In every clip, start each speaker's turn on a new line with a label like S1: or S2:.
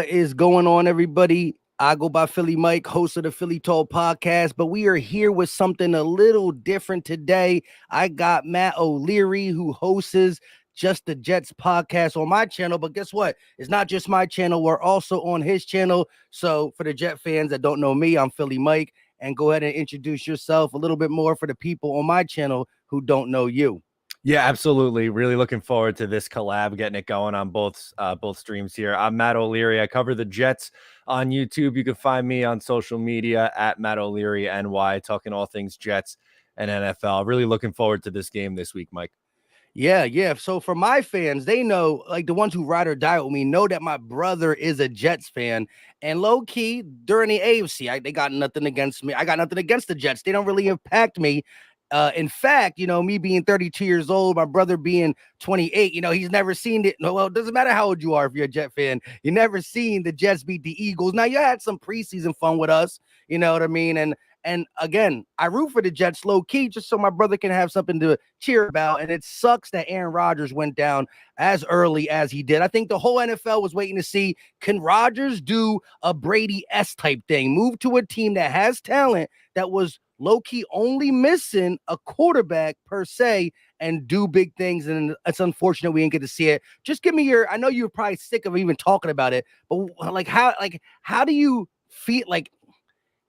S1: What is going on, everybody? I go by Philly Mike, host of the Philly Talk podcast, but we are here with something a little different today. I got Matt O'Leary, who hosts Just the Jets podcast on my channel, but guess what? It's not just my channel. We're also on his channel. So for the Jet fans that don't know me, I'm Philly Mike, and go ahead and introduce yourself a little bit more for the people on my channel who don't know you.
S2: Yeah, absolutely. Really looking forward to this collab, getting it going on both streams here. I'm Matt O'Leary. I cover the Jets on YouTube. You can find me on social media at Matt O'Leary NY, talking all things Jets and NFL. Really looking forward to this game this week, Mike.
S1: Yeah. So for my fans, they know, like the ones who ride or die with me, know that my brother is a Jets fan. And low key, during the AFC, they got nothing against me. I got nothing against the Jets. They don't really impact me. In fact, me being 32 years old, my brother being 28, he's never seen it. No, well, it doesn't matter how old you are if you're a Jet fan. You never seen the Jets beat the Eagles. Now, you had some preseason fun with us, you know what I mean? And again, I root for the Jets low key just so my brother can have something to cheer about. And it sucks that Aaron Rodgers went down as early as he did. I think the whole NFL was waiting to see, can Rodgers do a Brady-esque type thing, move to a team that has talent that was low-key only missing a quarterback per se and do big things. And it's unfortunate we didn't get to see it. Just give me I know you're probably sick of even talking about it, but how do you feel?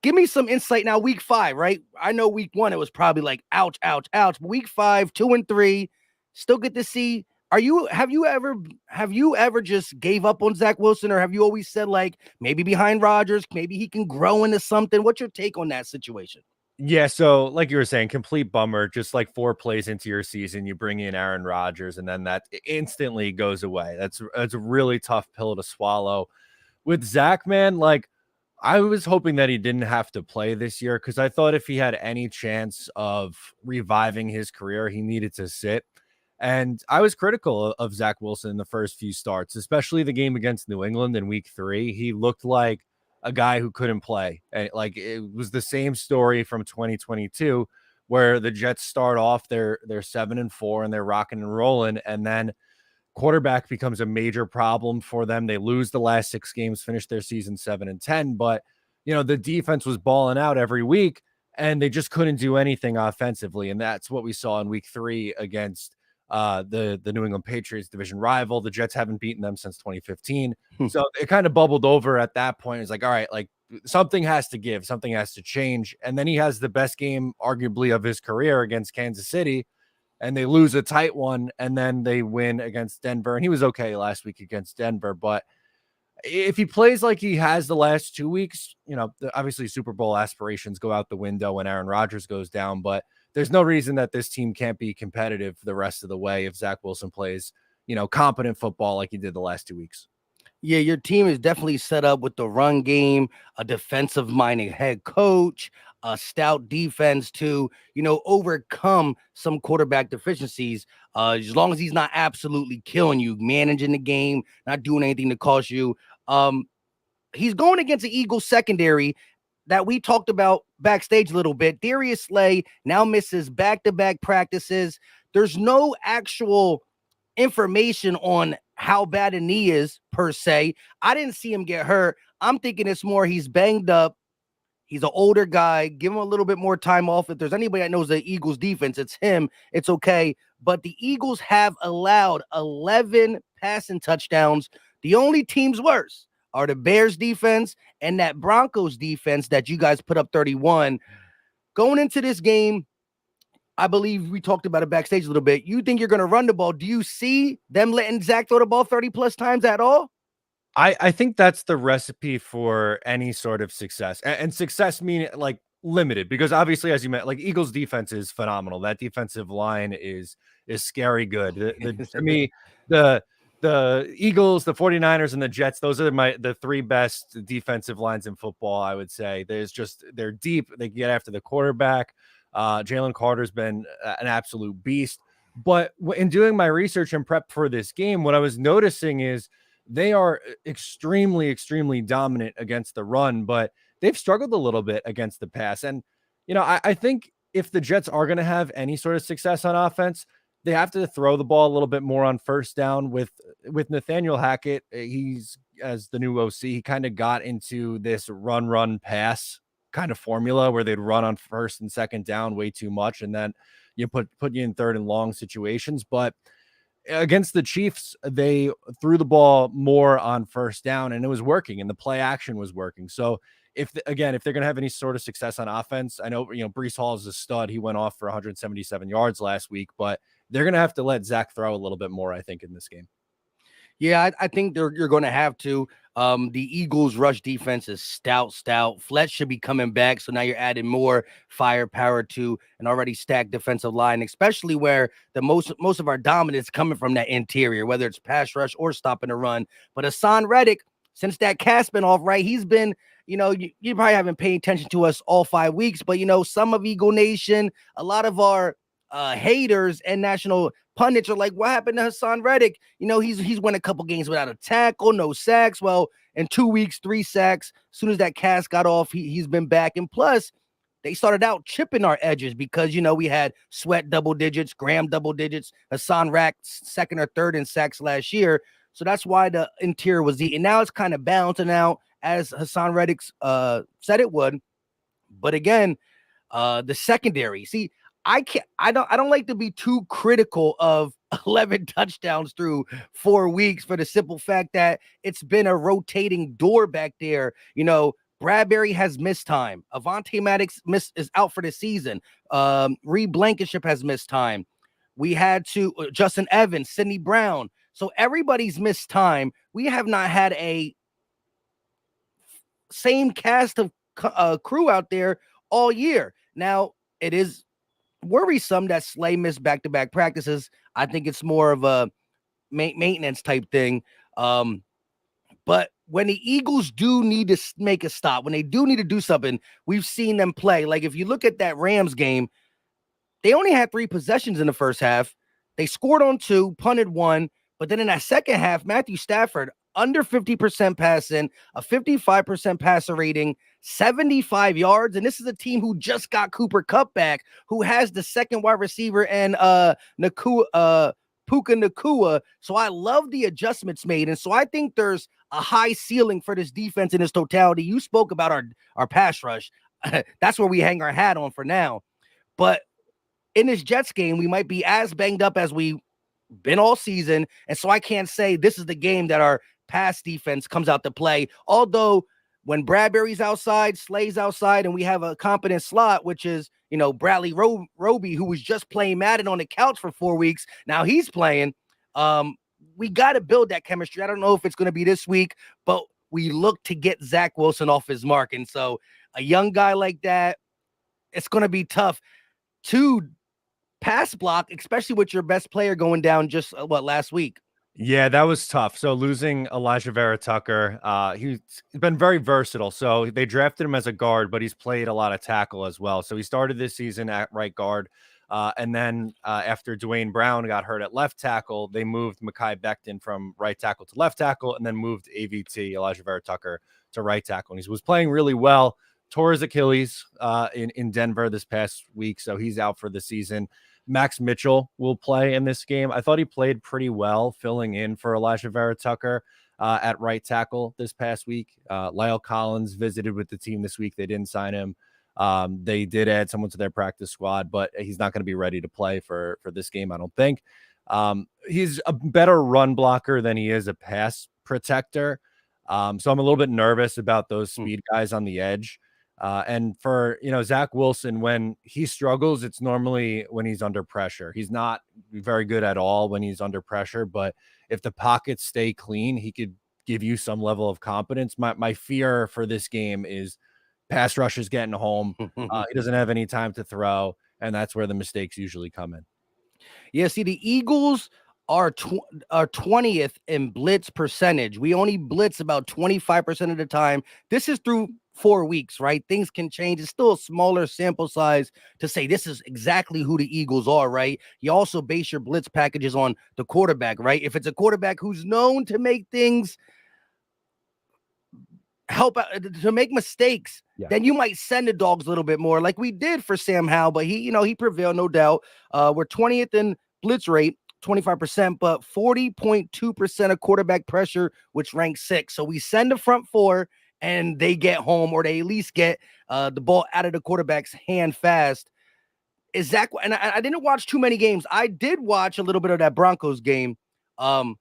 S1: Give me some insight now. Week 5, right? I know week 1, it was probably like, ouch. But week 5, 2 and 3, still get to see. Have you ever just gave up on Zack Wilson, or have you always said maybe behind Rodgers, maybe he can grow into something? What's your take on that situation?
S2: Yeah, so like you were saying, complete bummer. Just like 4 plays into your season, you bring in Aaron Rodgers, and then that instantly goes away. That's a really tough pill to swallow. With Zach, man, I was hoping that he didn't have to play this year because I thought if he had any chance of reviving his career, he needed to sit. And I was critical of Zack Wilson in the first few starts, especially the game against New England in week 3. He looked like a guy who couldn't play. And it was the same story from 2022 where the Jets start off, they're 7-4 and they're rocking and rolling. And then quarterback becomes a major problem for them. They lose the last 6 games, finish their season 7-10, but the defense was balling out every week and they just couldn't do anything offensively. And that's what we saw in week 3 against the New England Patriots, division rival. The Jets haven't beaten them since 2015. So it kind of bubbled over at that point. It's like, all right, something has to give, something has to change. And then he has the best game arguably of his career against Kansas City, and they lose a tight one, and then they win against Denver. And he was okay last week against Denver, but if he plays like he has the last 2 weeks, obviously Super Bowl aspirations go out the window when Aaron Rodgers goes down, but there's no reason that this team can't be competitive the rest of the way if Zack Wilson plays, competent football like he did the last 2 weeks.
S1: Yeah, your team is definitely set up with the run game, a defensive-minded head coach, a stout defense to, overcome some quarterback deficiencies. As long as he's not absolutely killing you, managing the game, not doing anything to cost you. He's going against the Eagles secondary that we talked about backstage a little bit. Darius Slay now misses back-to-back practices. There's no actual information on how bad a knee is per se. I didn't see him get hurt. I'm thinking it's more he's banged up. He's an older guy. Give him a little bit more time off. If there's anybody that knows the Eagles defense, it's him. It's okay. But the Eagles have allowed 11 passing touchdowns. The only teams worse are the Bears defense and that Broncos defense that you guys put up 31. Going into this game, I believe we talked about it backstage a little bit. You think you're going to run the ball. Do you see them letting Zach throw the ball 30 plus times at all?
S2: I think that's the recipe for any sort of success, and success meaning limited, because obviously, as you meant, Eagles defense is phenomenal. That defensive line is scary good. To me, the Eagles, the 49ers, and the Jets, those are the 3 best defensive lines in football, I would say. They're deep. They get after the quarterback. Jalen Carter's been an absolute beast. But in doing my research and prep for this game, what I was noticing is they are extremely, extremely dominant against the run, but they've struggled a little bit against the pass. And, I think if the Jets are going to have any sort of success on offense, they have to throw the ball a little bit more on first down with Nathaniel Hackett. He's as the new OC, he kind of got into this run pass kind of formula where they'd run on first and second down way too much, and then you put you in third and long situations. But against the Chiefs, they threw the ball more on first down, and it was working, and the play action was working. So if they're going to have any sort of success on offense, I know, Breece Hall is a stud. He went off for 177 yards last week, but they're going to have to let Zach throw a little bit more, I think, in this game.
S1: Yeah, I think you're going to have to. The Eagles' rush defense is stout. Fletch should be coming back, so now you're adding more firepower to an already stacked defensive line, especially where the most of our dominance coming from that interior, whether it's pass rush or stopping the run. But Hassan Reddick, since that cast been off, right, he's been, you probably haven't paid attention to us all 5 weeks, but some of Eagle Nation, a lot of our haters and national pundits are like, what happened to Hassan Reddick? He's won a couple games without a tackle, no sacks. Well, in 2 weeks, 3 sacks. As soon as that cast got off, he's been back. And plus, they started out chipping our edges because, we had Sweat double digits, Graham double digits, Hassan racked second or third in sacks last year. So that's why the interior was eating. Now it's kind of balancing out as Hassan Reddick said it would. But again, the secondary, see, I don't like to be too critical of 11 touchdowns through 4 weeks for the simple fact that it's been a rotating door back there. Bradbury has missed time. Avonte Maddox is out for the season. Reed Blankenship has missed time. We had to Justin Evans, Sidney Brown. So everybody's missed time. We have not had a same cast of crew out there all year. Now, it is worrisome that Slay missed back-to-back practices. I think it's more of a maintenance type thing. But when the Eagles do need to make a stop, when they do need to do something, we've seen them play. Like if you look at that Rams game, they only had 3 possessions in the first half. They scored on 2, punted 1. But then in that second half, Matthew Stafford, under 50% passing, a 55% passer rating, 75 yards. And this is a team who just got Cooper Kupp back, who has the second wide receiver and Puka Nacua. So I love the adjustments made. And so I think there's a high ceiling for this defense in its totality. You spoke about our pass rush. That's where we hang our hat on for now. But in this Jets game, we might be as banged up as we've been all season. And so I can't say this is the game that our pass defense comes out to play. Although when Bradbury's outside, Slay's outside, and we have a competent slot, which is, Bradley Roby, who was just playing Madden on the couch for 4 weeks. Now he's playing. We got to build that chemistry. I don't know if it's going to be this week, but we look to get Zack Wilson off his mark. And so a young guy like that, it's going to be tough to pass block, especially with your best player going down just last week.
S2: Yeah, that was tough. So losing Elijah Vera Tucker, he's been very versatile. So they drafted him as a guard, but he's played a lot of tackle as well. So he started this season at right guard. And then after Dwayne Brown got hurt at left tackle, they moved Mekhi Becton from right tackle to left tackle, and then moved AVT, Elijah Vera Tucker, to right tackle. And he was playing really well. Tore his Achilles in Denver this past week, so he's out for the season. Max Mitchell will play in this game. I thought he played pretty well filling in for Elijah Vera Tucker at right tackle this past week. Lyle Collins visited with the team this week. They didn't sign him. They did add someone to their practice squad, but he's not going to be ready to play for this game, I don't think. He's a better run blocker than he is a pass protector. So I'm a little bit nervous about those speed guys on the edge. And for, Zack Wilson, when he struggles, it's normally when he's under pressure. He's not very good at all when he's under pressure, but if the pockets stay clean, he could give you some level of confidence. My fear for this game is pass rush is getting home. He doesn't have any time to throw, and that's where the mistakes usually come in.
S1: Yeah, see, the Eagles are 20th in blitz percentage. We only blitz about 25% of the time. This is through 4 weeks, right? Things can change. It's still a smaller sample size to say this is exactly who the Eagles are, right? You also base your blitz packages on the quarterback, right? If it's a quarterback who's known to make things help out, to make mistakes, then you might send the dogs a little bit more like we did for Sam Howell, but he prevailed, no doubt. We're 20th in blitz rate, 25%, but 40.2% of quarterback pressure, which ranks 6th. So we send the front 4 and they get home, or they at least get the ball out of the quarterback's hand fast. Is Zach, and I didn't watch too many games. I did watch a little bit of that Broncos game. How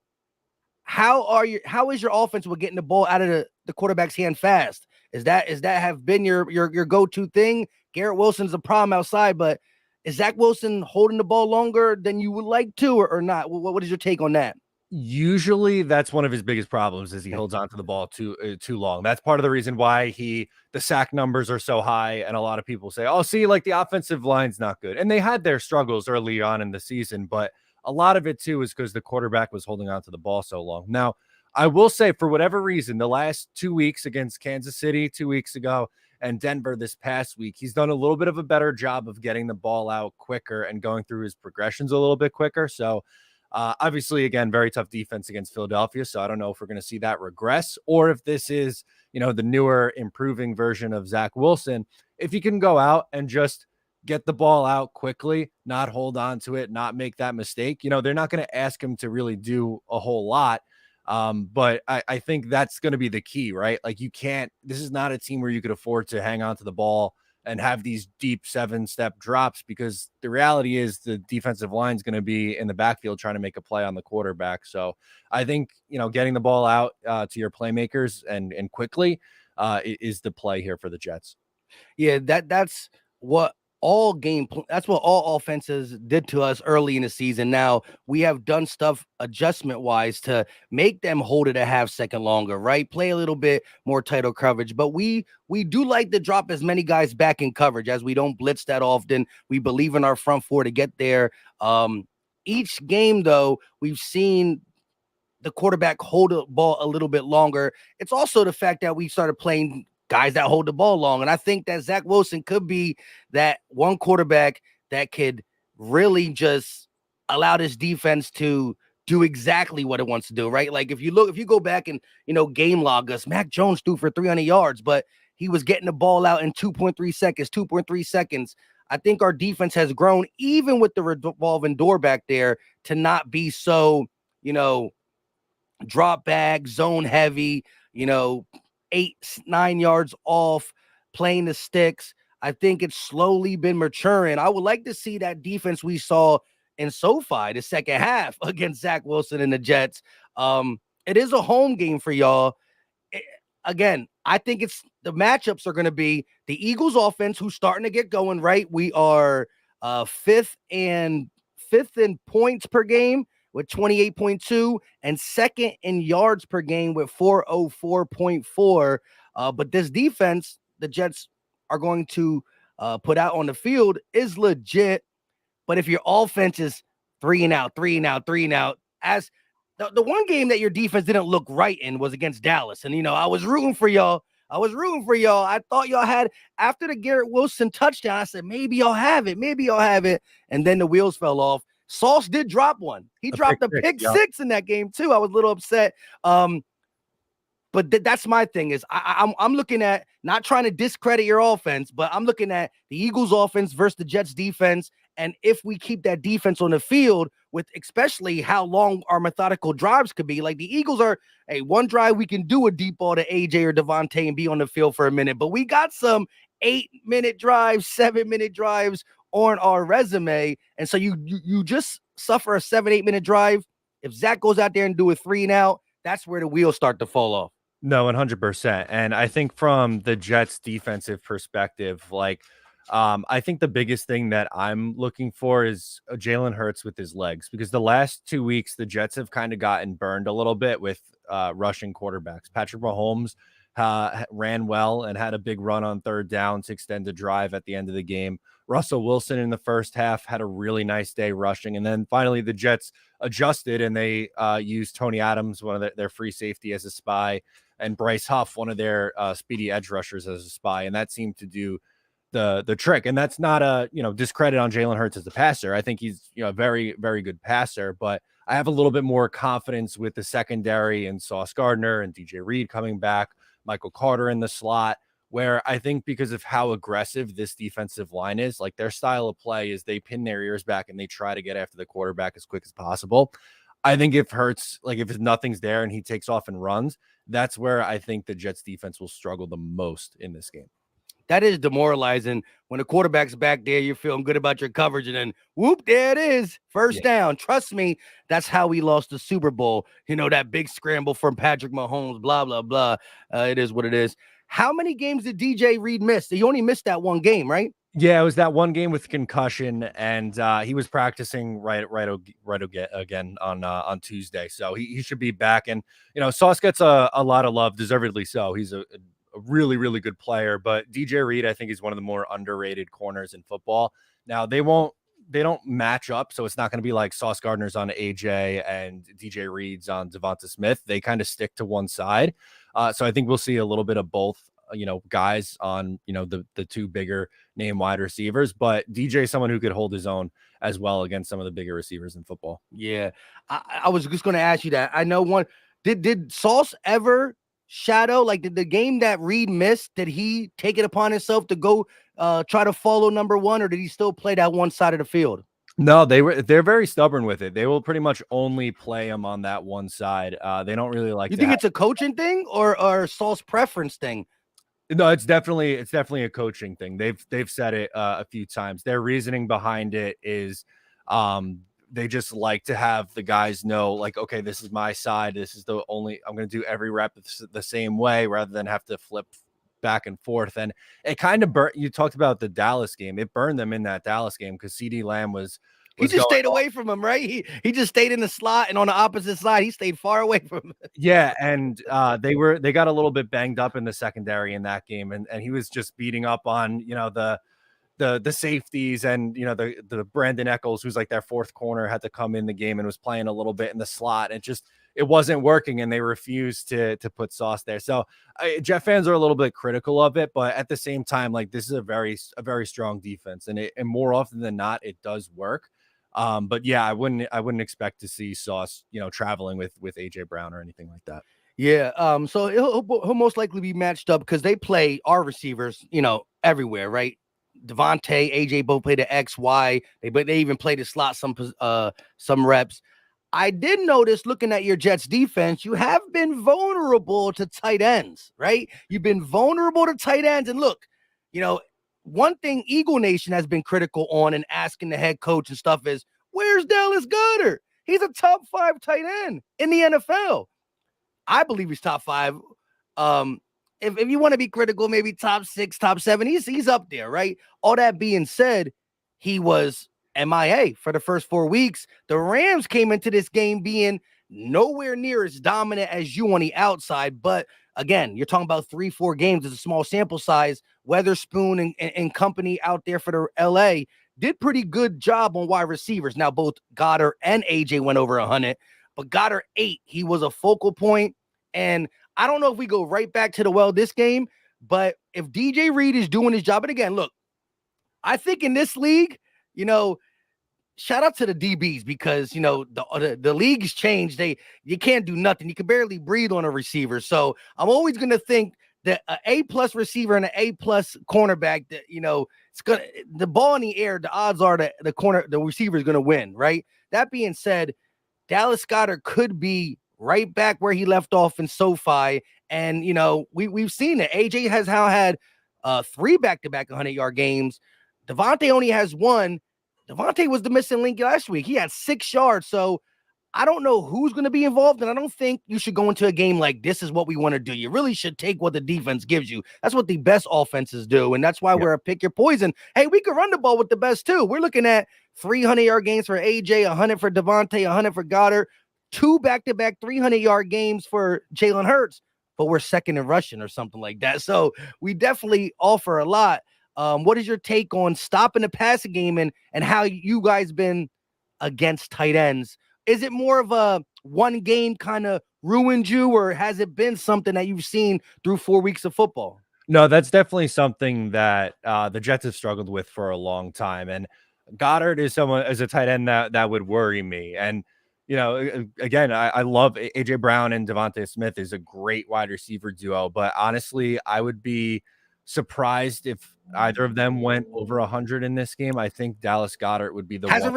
S1: is your offense with getting the ball out of the quarterback's hand fast? Is that have been your go-to thing? Garrett Wilson's a problem outside, but is Zach Wilson holding the ball longer than you would like to, or not? What is your take on that?
S2: Usually that's one of his biggest problems, is he holds on to the ball too long. That's part of the reason why the sack numbers are so high. And a lot of people say, oh, see, like the offensive line's not good. And they had their struggles early on in the season, but a lot of it too is because the quarterback was holding on to the ball so long. Now, I will say, for whatever reason, the last 2 weeks against Kansas City 2 weeks ago and Denver this past week, he's done a little bit of a better job of getting the ball out quicker and going through his progressions a little bit quicker. So obviously, again, very tough defense against Philadelphia. So I don't know if we're going to see that regress, or if this is, the newer improving version of Zach Wilson. If he can go out and just get the ball out quickly, not hold on to it, not make that mistake, they're not going to ask him to really do a whole lot. But I think that's going to be the key, right? Like, this is not a team where you could afford to hang on to the ball and have these deep 7-step drops, because the reality is the defensive line is going to be in the backfield trying to make a play on the quarterback. So I think, getting the ball out to your playmakers and quickly is the play here for the Jets.
S1: Yeah, that's what that's what all offenses did to us early in the season. Now we have done stuff adjustment wise to make them hold it a half second longer, right? Play a little bit more tighter coverage, but we do like to drop as many guys back in coverage, as we don't blitz that often. We believe in our front 4 to get there. Each game though, we've seen the quarterback hold the ball a little bit longer. It's also the fact that we started playing guys that hold the ball long. And I think that Zach Wilson could be that one quarterback that could really just allow this defense to do exactly what it wants to do, right? Like if you go back and, game log us, Mac Jones threw for 300 yards, but he was getting the ball out in 2.3 seconds. I think our defense has grown, even with the revolving door back there, to not be so, drop back, zone heavy, 8-9 yards off, playing the sticks. I think it's slowly been maturing. I would like to see that defense we saw in SoFi the second half against Zack Wilson and the Jets. It is a home game for y'all. Again, I think the matchups are going to be the Eagles offense, who's starting to get going, right? We are fifth in points per game with 28.2, and second in yards per game with 404.4. But this defense the Jets are going to put out on the field is legit. But if your offense is 3 and out, as the one game that your defense didn't look right in was against Dallas. And, I was rooting for y'all. I thought y'all had, after the Garrett Wilson touchdown, I said, maybe y'all have it. And then the wheels fell off. Sauce did drop one. He dropped a pick six in that game too. I was a little upset. But that's my thing is I'm looking at, not trying to discredit your offense, but I'm looking at the Eagles offense versus the Jets defense. And if we keep that defense on the field, with especially how long our methodical drives could be, like the Eagles are, one drive we can do a deep ball to AJ or Devontae and be on the field for a minute, but we got some 8-minute drives, 7-minute drives on our resume. And so you just suffer a 7-8 minute drive. If Zach goes out there and do a 3 and out, that's where the wheels start to fall off.
S2: No, 100%. And I think from the Jets defensive perspective, I think the biggest thing that I'm looking for is Jalen Hurts with his legs, because the last 2 weeks, the Jets have kind of gotten burned a little bit with rushing quarterbacks. Patrick Mahomes ran well and had a big run on third down to extend the drive at the end of the game. Russell Wilson in the first half had a really nice day rushing. And then finally the Jets adjusted and they used Tony Adams, one of their free safety, as a spy, and Bryce Huff, one of their speedy edge rushers, as a spy. And that seemed to do the trick. And that's not a, discredit on Jalen Hurts as a passer. I think he's, a very, very good passer, but I have a little bit more confidence with the secondary and Sauce Gardner and DJ Reed coming back, Michael Carter in the slot, where I think because of how aggressive this defensive line is, like their style of play is they pin their ears back and they try to get after the quarterback as quick as possible. I think if Hurts, like if nothing's there and he takes off and runs, that's where I think the Jets defense will struggle the most in this game.
S1: That is demoralizing when the quarterback's back there. You're feeling good about your coverage, and then whoop, there it is, first down. Trust me, that's how we lost the Super Bowl. That big scramble from Patrick Mahomes, blah blah blah. It is what it is. How many games did DJ Reed miss? He only missed that one game, right?
S2: Yeah, it was that one game with concussion, and he was practicing right again on Tuesday, so he should be back. And Sauce gets a lot of love, deservedly so. He's a really, really good player, but DJ Reed, I think, is one of the more underrated corners in football. Now they don't match up, so it's not going to be like Sauce Gardner's on AJ and DJ Reed's on Devonta Smith. They kind of stick to one side, so I think we'll see a little bit of both. Guys on the two bigger name wide receivers, but DJ is someone who could hold his own as well against some of the bigger receivers in football.
S1: Yeah, I was just going to ask you that. I know one. Did Sauce ever shadow, like, did the game that Reed missed, did he take it upon himself to go try to follow number one, or did he still play that one side of the field?
S2: No, they're very stubborn with it. They will pretty much only play him on that one side. They don't really like.
S1: You think it's a coaching thing or Sauce preference thing?
S2: No, it's definitely a coaching thing. They've said it a few times. Their reasoning behind it is they just like to have the guys know, like, okay, this is my side. This is the only, I'm going to do every rep the same way rather than have to flip back and forth. And it kind of burnt. You talked about the Dallas game. It burned them in that Dallas game because CD Lamb was
S1: he just stayed away from him, right? He just stayed in the slot, and on the opposite side, he stayed far away from him.
S2: Yeah, and they got a little bit banged up in the secondary in that game, and he was just beating up on the safeties, and the Brandon Eccles, who's like their fourth corner, had to come in the game and was playing a little bit in the slot, and it wasn't working, and they refused to put Sauce there. So Jet fans are a little bit critical of it, but at the same time, like, this is a very strong defense, and more often than not, it does work. But yeah, I wouldn't expect to see Sauce, traveling with AJ Brown or anything like that.
S1: Yeah. So he'll most likely be matched up because they play our receivers, everywhere, right? Devontae, AJ both play the X, Y. They even play the slot some reps. I did notice, looking at your Jets defense, you have been vulnerable to tight ends, right? You've been vulnerable to tight ends, and look, one thing Eagle Nation has been critical on and asking the head coach and stuff is, where's Dallas Goedert? He's a top 5 tight end in the NFL. I believe he's top 5. If you want to be critical, maybe top 6, top 7, he's up there, right? All that being said, he was MIA for the first 4 weeks. The Rams came into this game being nowhere near as dominant as you on the outside, but again, you're talking about 3-4 games. It's a small sample size. Weatherspoon and company out there for the LA did pretty good job on wide receivers. Now, both Goddard and AJ went over 100, but Goddard 8. He was a focal point. And I don't know if we go right back to the well this game, but if DJ Reed is doing his job, and again, look, I think in this league, shout out to the DBs because, the league's changed. You can't do nothing. You can barely breathe on a receiver. So I'm always going to think that an A+ receiver and an A+ cornerback, that, it's going to, the ball in the air, the odds are that the receiver is going to win, right? That being said, Dallas Goedert could be right back where he left off in SoFi. And, we've seen it. AJ has now had 3 back-to-back 100-yard games. Devontae only has 1. Devontae was the missing link last week. He had 6 yards. So I don't know who's going to be involved, and I don't think you should go into a game like this is what we want to do. You really should take what the defense gives you. That's what the best offenses do, and that's why we're a pick your poison. Hey, we could run the ball with the best too. We're looking at 300-yard games for AJ, 100 for Devontae, 100 for Goddard, 2 back-to-back 300-yard games for Jalen Hurts, but we're second in rushing or something like that. So we definitely offer a lot. What is your take on stopping the passing game and how you guys been against tight ends? Is it more of a one game kind of ruined you, or has it been something that you've seen through 4 weeks of football?
S2: No, that's definitely something that the Jets have struggled with for a long time. And Goddard is someone as a tight end that would worry me. And, again, I love AJ Brown and Devonta Smith is a great wide receiver duo, but honestly, I would be surprised if either of them went over 100 in this game. I think Dallas Goedert would be the
S1: Has
S2: one.
S1: a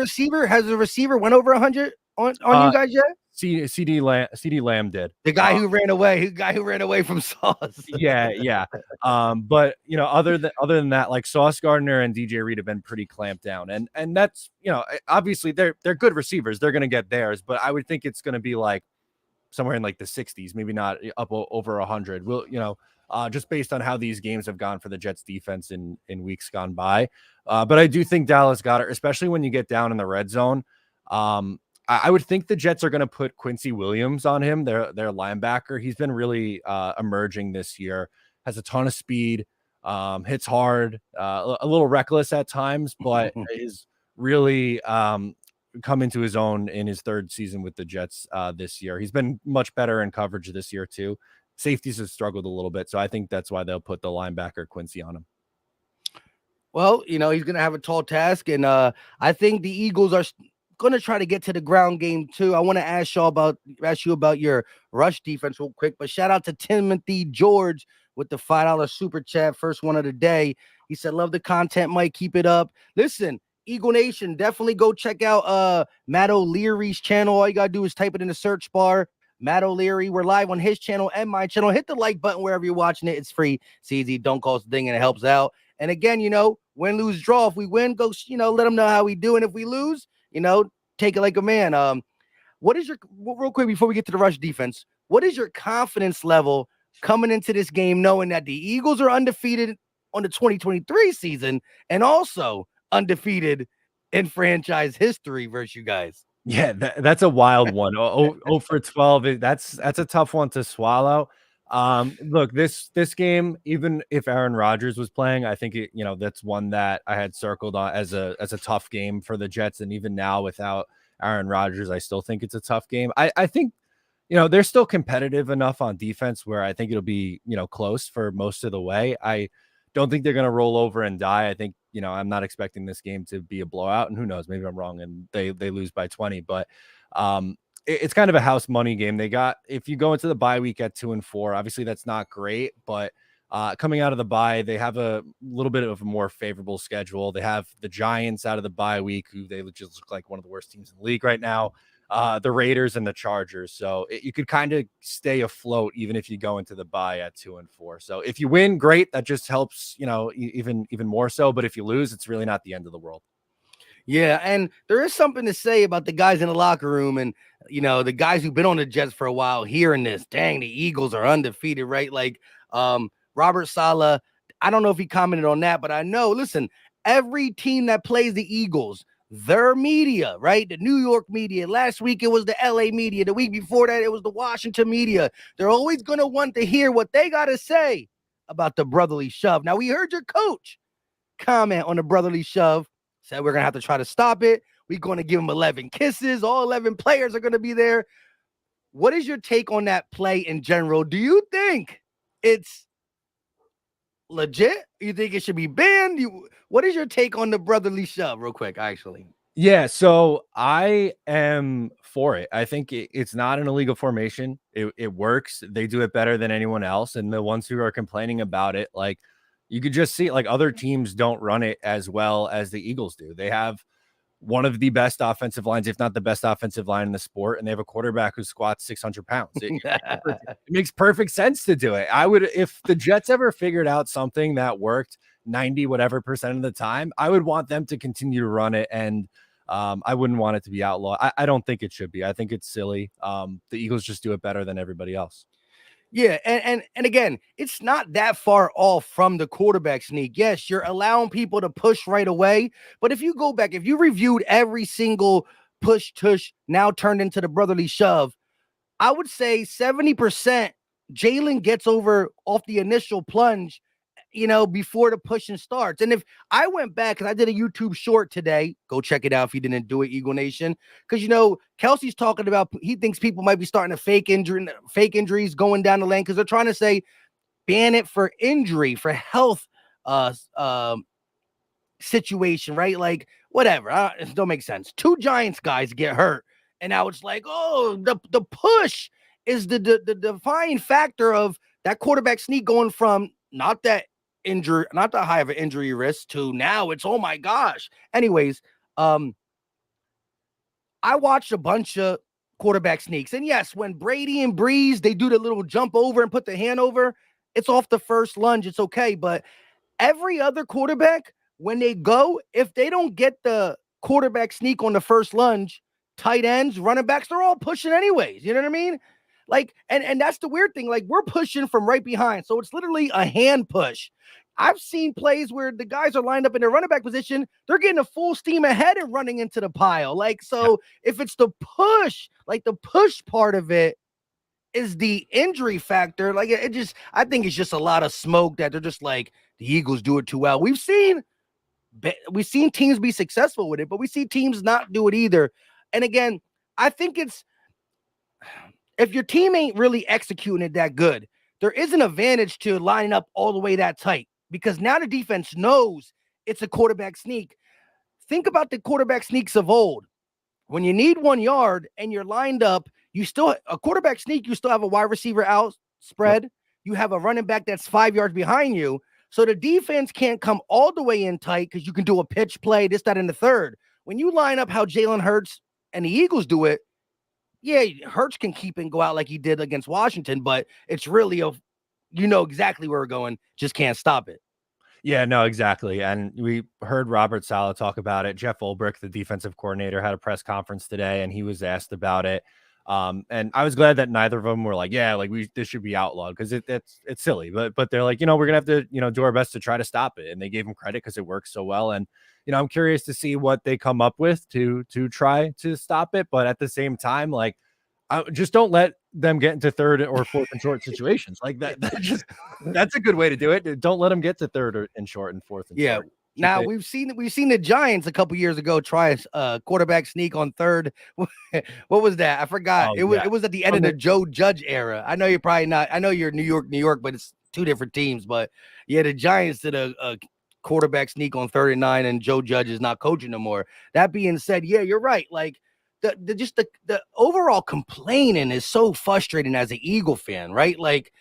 S1: receiver went over 100 on you guys yet?
S2: CD Lamb did.
S1: The guy who ran away from Sauce.
S2: Yeah. But other than that, like Sauce Gardner and DJ Reed have been pretty clamped down, and that's obviously they're good receivers. They're gonna get theirs, but I would think it's gonna be like somewhere in like the 60s, maybe not up over 100. We'll just based on how these games have gone for the Jets defense in weeks gone by. But I do think Dallas Goedert, especially when you get down in the red zone. I would think the Jets are going to put Quincy Williams on him, their linebacker. He's been really emerging this year, has a ton of speed, hits hard, a little reckless at times, but is really come into his own in his third season with the Jets this year. He's been much better in coverage this year too. Safeties have struggled a little bit, so I think that's why they'll put the linebacker Quincy on him.
S1: Well, he's going to have a tall task, and I think the Eagles are going to try to get to the ground game too. I want to ask you about your rush defense real quick, but shout out to Timothy George with the $5 super chat, first one of the day. He said, "Love the content, Mike. Keep it up." Listen, Eagle Nation, definitely go check out Matt O'Leary's channel. All you gotta do is type it in the search bar. Matt O'Leary. We're live on his channel and my channel. Hit the like button wherever you're watching it. It's free. It's easy. Don't cost a thing, and it helps out. And again, win, lose, draw. If we win, go, let them know how we do. And if we lose, take it like a man. What is real quick before we get to the rush defense, what is your confidence level coming into this game, knowing that the Eagles are undefeated on the 2023 season and also undefeated in franchise history versus you guys?
S2: Yeah, that's a wild one. Oh for 12. That's a tough one to swallow. Look, this game, even if Aaron Rodgers was playing, I think that's one that I had circled on as a tough game for the Jets. And even now without Aaron Rodgers, I still think it's a tough game. I think they're still competitive enough on defense where I think it'll be close for most of the way. I don't think they're going to roll over and die. I think I'm not expecting this game to be a blowout, and who knows, maybe I'm wrong and they lose by 20, but it's kind of a house money game. If you go into the bye week at 2-4, obviously that's not great, but coming out of the bye, they have a little bit of a more favorable schedule. They have the Giants out of the bye week, who they just look like one of the worst teams in the league right now. The Raiders and the Chargers. So you could kind of stay afloat even if you go into the bye at 2-4. So if you win, great. That just helps, even more so. But if you lose, it's really not the end of the world.
S1: Yeah, and there is something to say about the guys in the locker room and, the guys who've been on the Jets for a while hearing this. Dang, the Eagles are undefeated, right? Like Robert Saleh, I don't know if he commented on that, but I know, listen, every team that plays the Eagles, their media, right? The New York media. Last week, it was the LA media. The week before that, it was the Washington media. They're always going to want to hear what they got to say about the brotherly shove. Now, we heard your coach comment on the brotherly shove. Said we're going to have to try to stop it. We're going to give them 11 kisses. All 11 players are going to be there. What is your take on that play in general? Do you think it's legit? You think it should be banned? What is your take on the brotherly shove real quick, actually?
S2: Yeah, so I am for it. I think it's not an illegal formation. It works. They do it better than anyone else. And the ones who are complaining about it, like, you could just see, like, other teams don't run it as well as the Eagles do. They have one of the best offensive lines, if not the best offensive line in the sport, and they have a quarterback who squats 600 pounds. It makes perfect sense to do it. I would, if the Jets ever figured out something that worked 90 whatever percent of the time, I would want them to continue to run it, and I wouldn't want it to be outlawed. I don't think it should be. I think it's silly. The Eagles just do it better than everybody else.
S1: Yeah, and again, it's not that far off from the quarterback sneak. Yes, you're allowing people to push right away, but if you go back, if you reviewed every single push tush now turned into the brotherly shove, I would say 70% Jalen gets over off the initial plunge, before the pushing starts. And if I went back, because I did a YouTube short today, go check it out if you didn't do it, Eagle Nation. Because, Kelsey's talking about, he thinks people might be starting to fake injuries going down the lane because they're trying to say ban it for injury, for health situation, right? Like, whatever. It don't make sense. 2 Giants guys get hurt. And now it's like, oh, the push is the defining factor of that quarterback sneak going from not that not that high of an injury risk to now it's, oh my gosh. Anyways, I watched a bunch of quarterback sneaks. And yes, when Brady and Breeze, they do the little jump over and put the hand over, it's off the first lunge. It's okay. But every other quarterback, when they go, if they don't get the quarterback sneak on the first lunge, tight ends, running backs, they're all pushing anyways. You know what I mean? Like, and that's the weird thing. Like, we're pushing from right behind. So it's literally a hand push. I've seen plays where the guys are lined up in their running back position. They're getting a full steam ahead and running into the pile. Like, so if it's the push, like the push part of it is the injury factor. Like, I think it's just a lot of smoke that they're just like, the Eagles do it too well. We've seen teams be successful with it, but we see teams not do it either. And again, I think it's, if your team ain't really executing it that good, there is an advantage to lining up all the way that tight, because now the defense knows it's a quarterback sneak. Think about the quarterback sneaks of old. When you need 1 yard and you're lined up, a quarterback sneak, you still have a wide receiver out spread. Yep. You have a running back that's 5 yards behind you. So the defense can't come all the way in tight because you can do a pitch play, this, that, and the third. When you line up how Jalen Hurts and the Eagles do it, yeah, Hurts can keep and go out like he did against Washington, but it's really exactly where we're going, just can't stop it.
S2: Yeah, no, exactly. And we heard Robert Saleh talk about it. Jeff Ulbrich, the defensive coordinator, had a press conference today, and he was asked about it. And I was glad that neither of them were like, yeah, like this should be outlawed, because it's silly. But they're like, we're gonna have to, do our best to try to stop it. And they gave him credit because it works so well. And I'm curious to see what they come up with to try to stop it. But at the same time, like, I just don't let them get into third or fourth and short situations like that. That's a good way to do it. Don't let them get to third and short and fourth and short.
S1: Now we've seen the Giants a couple years ago try a quarterback sneak on third. What was that? I forgot. It was at the end of the Joe Judge era. I know you're probably not. I know you're New York, but it's two different teams. But yeah, the Giants did a quarterback sneak on 3rd and 9, and Joe Judge is not coaching no more. That being said, yeah, you're right. Like, the overall complaining is so frustrating as an Eagle fan, right? Like,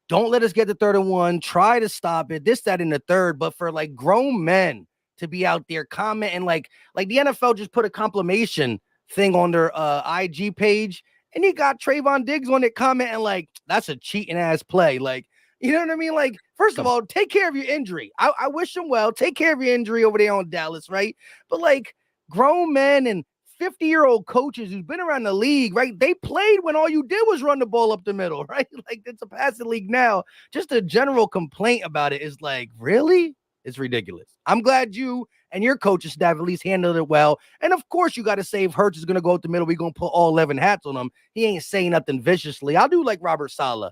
S1: don't let us get to 3rd and 1. Try to stop it. This, that, in the third. But for like grown men to be out there commenting, like the NFL just put a complimation thing on their IG page, and you got Trayvon Diggs on it commenting like, that's a cheating ass play. Like, you know what I mean? Like, first of all, take care of your injury. I wish him well. Take care of your injury over there on Dallas, right? But like, grown men and 50-year-old coaches who's been around the league, right? They played when all you did was run the ball up the middle, right? Like, it's a passing league now. Just a general complaint about it is like, really? It's ridiculous. I'm glad you and your coaching staff at least handled it well. And of course, you got to say if Hurts is going to go up the middle, we're going to put all 11 hats on him. He ain't saying nothing viciously. I do like Robert Saleh.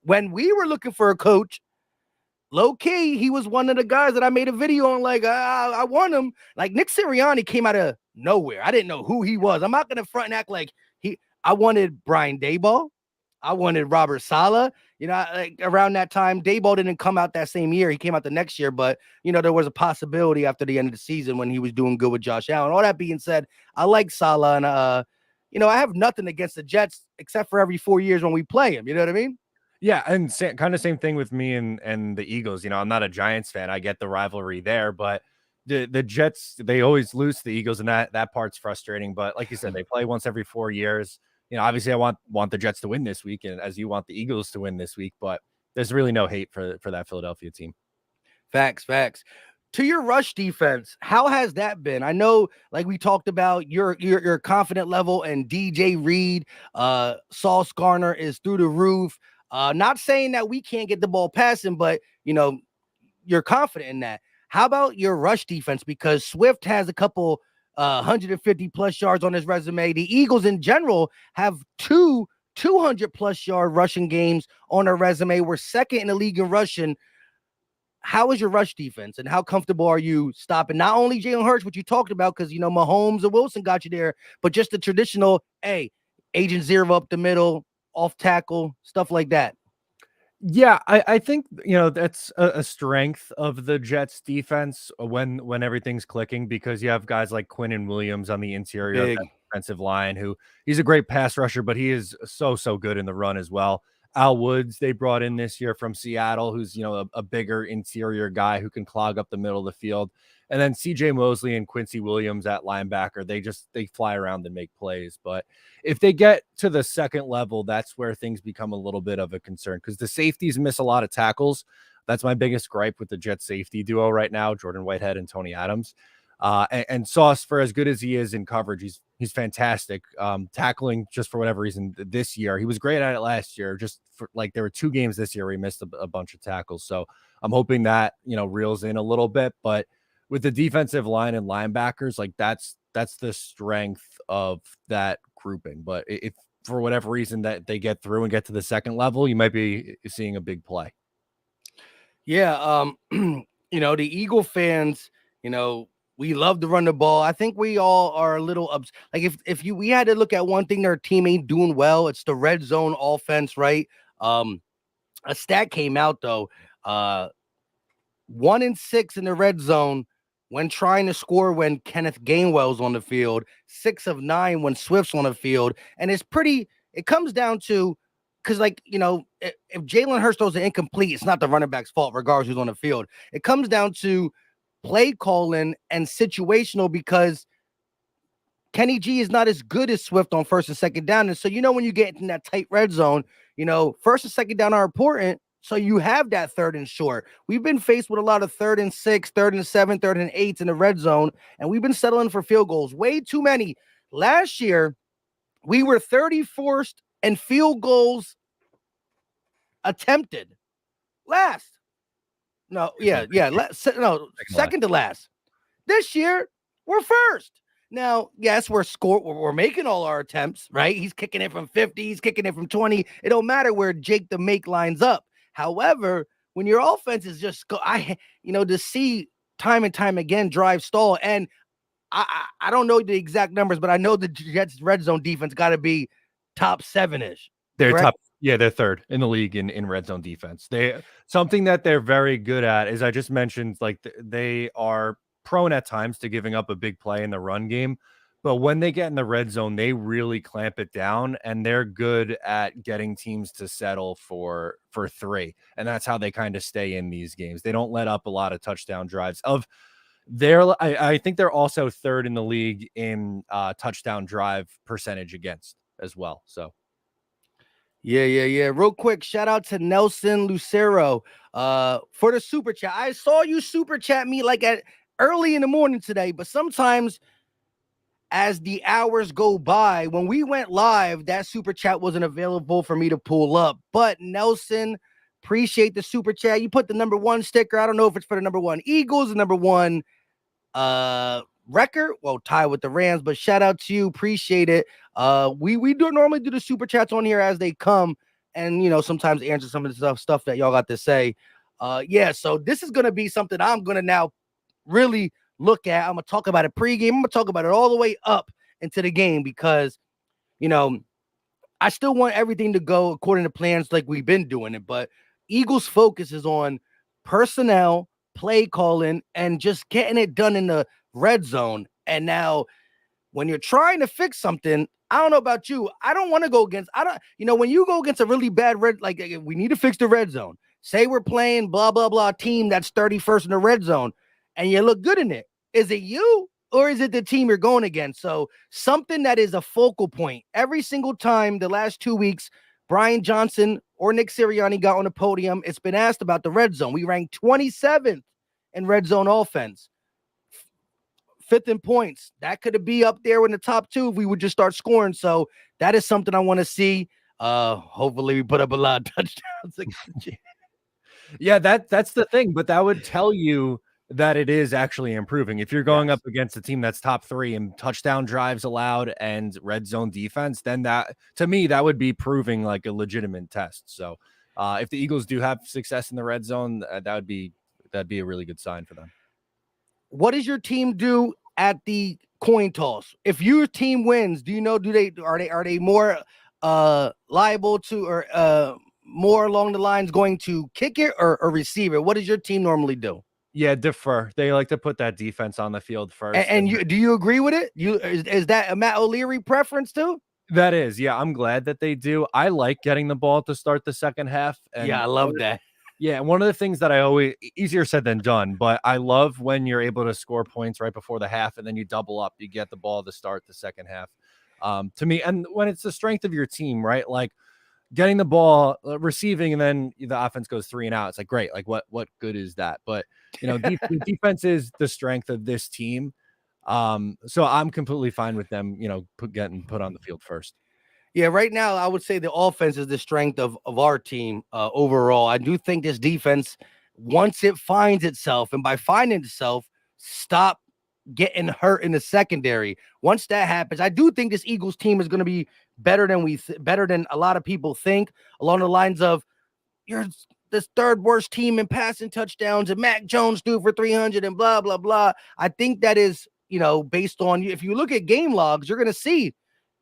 S1: When we were looking for a coach, low key, he was one of the guys that I made a video on. Like, I want him. Like, Nick Sirianni came out of nowhere. I didn't know who he was. I'm not gonna front and act like I wanted Brian Daboll. I wanted Robert Saleh. Like around that time, Daboll didn't come out that same year. He came out the next year, but there was a possibility after the end of the season when he was doing good with Josh Allen. All that being said, I like Saleh, and I have nothing against the Jets except for every 4 years when we play him. You know what I mean?
S2: Yeah, and kind of same thing with me and the Eagles. I'm not a Giants fan. I get the rivalry there, but the Jets, they always lose to the Eagles, and that part's frustrating. But like you said, they play once every 4 years. Obviously I want the Jets to win this week, and as you want the Eagles to win this week, but there's really no hate for that Philadelphia team.
S1: Facts. To your rush defense, how has that been? I know, like we talked about, your confident level, and DJ Reed, Sauce Garner is through the roof. Not saying that we can't get the ball passing, but you're confident in that. How about your rush defense? Because Swift has a couple 150 plus yards on his resume. The Eagles in general have 200 plus yard rushing games on their resume. We're second in the league in rushing. How is your rush defense, and how comfortable are you stopping not only Jalen Hurts, which you talked about, because Mahomes and Wilson got you there, but just the traditional, agent zero up the middle, off tackle, stuff like that?
S2: Yeah, I think that's a strength of the Jets defense when everything's clicking, because you have guys like Quinnen Williams on the interior of that defensive line, who he's a great pass rusher, but he is so good in the run as well. Al Woods they brought in this year from Seattle, who's, a bigger interior guy who can clog up the middle of the field. And then CJ Mosley and Quincy Williams at linebacker, they fly around and make plays. But if they get to the second level, that's where things become a little bit of a concern because the safeties miss a lot of tackles. That's my biggest gripe with the Jet safety duo right now, Jordan Whitehead and Tony Adams. And Sauce, for as good as he is in coverage, he's fantastic. Tackling, just for whatever reason this year, he was great at it last year. Just for there were 2 games this year where he missed a bunch of tackles. So I'm hoping that reels in a little bit. But with the defensive line and linebackers, that's the strength of that grouping. But if for whatever reason that they get through and get to the second level, you might be seeing a big play.
S1: Yeah, the Eagle fans, we love to run the ball. I think we all are a little if we had to look at one thing their team ain't doing well, it's the red zone offense, right? A stat came out though, 1 in 6 in the red zone when trying to score when Kenneth Gainwell's on the field, 6 of 9 when Swift's on the field, and it comes down to because, if Jalen Hurts throws an incomplete, it's not the running back's fault, regardless who's on the field. It comes down to play calling and situational because Kenny G is not as good as Swift on first and second down. And so, when you get in that tight red zone, first and second down are important. So you have that third and short. We've been faced with a lot of 3rd and 6, 3rd and 7, 3rd and 8 in the red zone, and we've been settling for field goals. Way too many. Last year, we were 34th in field goals attempted. Last. No, yeah. Second to last. This year, we're first. Now, yes, we're making all our attempts, right? He's kicking it from 50, he's kicking it from 20. It don't matter where Jake the Make lines up. However, when your offense is just to see time and time again drive stall, and I don't know the exact numbers, but I know the Jets red zone defense got to be top 7-ish.
S2: They're
S1: correct?
S2: top. Yeah, they're 3rd in the league in red zone defense. Something that they're very good at is I just mentioned they are prone at times to giving up a big play in the run game, but when they get in the red zone, they really clamp it down, and they're good at getting teams to settle for 3, and that's how they kind of stay in these games. They don't let up a lot of touchdown drives. I think they're also 3rd in the league in touchdown drive percentage against as well. So.
S1: Yeah. Real quick, shout out to Nelson Lucero for the super chat. I saw you super chat me at early in the morning today, but sometimes as the hours go by, when we went live, that super chat wasn't available for me to pull up. But Nelson, appreciate the super chat. You put the number 1 sticker. I don't know if it's for the number 1 Eagles, the number 1 record. Well, tie with the Rams, but shout out to you. Appreciate it. We do normally do the super chats on here as they come, and sometimes answer some of the stuff that y'all got to say. So this is gonna be something I'm gonna now really look at. I'm gonna talk about it pregame. I'm gonna talk about it all the way up into the game because I still want everything to go according to plans like we've been doing it, but Eagles focus is on personnel, play calling, and just getting it done in the red zone. And now when you're trying to fix something, I don't know about you, I don't want to go against, when you go against a really bad we need to fix the red zone. Say we're playing blah, blah, blah team that's 31st in the red zone and you look good in it. Is it you or is it the team you're going against? So something that is a focal point every single time the last 2 weeks, Brian Johnson or Nick Sirianni got on the podium, it's been asked about the red zone. We ranked 27th in red zone offense. 5th in points. That could be up there in the top 2 if we would just start scoring. So that is something I want to see. Hopefully we put up a lot of touchdowns.
S2: Yeah, that's the thing, but that would tell you that it is actually improving. If you're going up against a team that's top 3 in touchdown drives allowed and red zone defense, then that, to me, that would be proving like a legitimate test. So if the Eagles do have success in the red zone, that'd be a really good sign for them.
S1: What does your team do at the coin toss? If your team wins, do you know, are they more liable to, or more along the lines going to kick it or receive it? What does your team normally do?
S2: Yeah, defer. They like to put that defense on the field first.
S1: And do you agree with it? Is that a Matt O'Leary preference too?
S2: That is, yeah, I'm glad that they do. I like getting the ball to start the second half.
S1: Yeah,
S2: And
S1: I love that.
S2: yeah, one of the things that I always easier said than done, but I love when you're able to score points right before the half and then you double up, you get the ball to start the second half. To me, and when it's the strength of your team, right? Like getting the ball, receiving, and then the offense goes 3 and out. It's like great. Like what good is that? But the defense is the strength of this team. So I'm completely fine with them, getting put on the field first.
S1: Yeah, right now I would say the offense is the strength of our team overall. I do think this defense, once it finds itself, and by finding itself, stop getting hurt in the secondary. Once that happens, I do think this Eagles team is going to be better than better than a lot of people think. Along the lines of you're this third worst team in passing touchdowns, and Mac Jones threw for 300 and blah blah blah. I think that is based on if you look at game logs, you're going to see